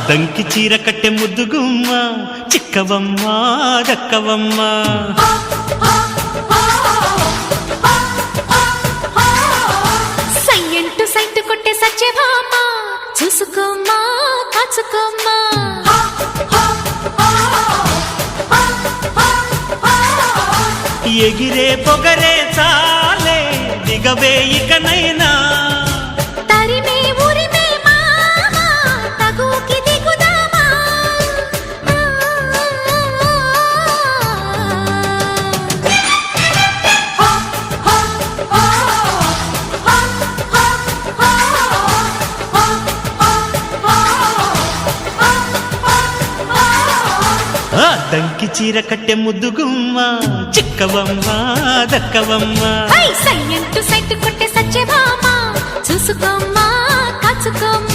దంకి చీర కట్టె ముద్దుగుమ్మ చిక్కవమ్మ దక్కవమ్మ సయ్యంటు సైటు కొట్టే సత్యభామ చూసుకోమ్మా కాచుకోమ్మా ఎగిరే పొగరే చాలే దిగవే ఇకనైనా తరిమే ఉరిమే మామా తగుకి దిగుదామా దంకి చీర కట్టె ముద్దుగుమ్మ చిక్కవమ్మ దక్కవమ్మ సయ్యంటు సైటు కొట్టే సత్యభామ చూసుకోమ్మా కాచుకోమ్మా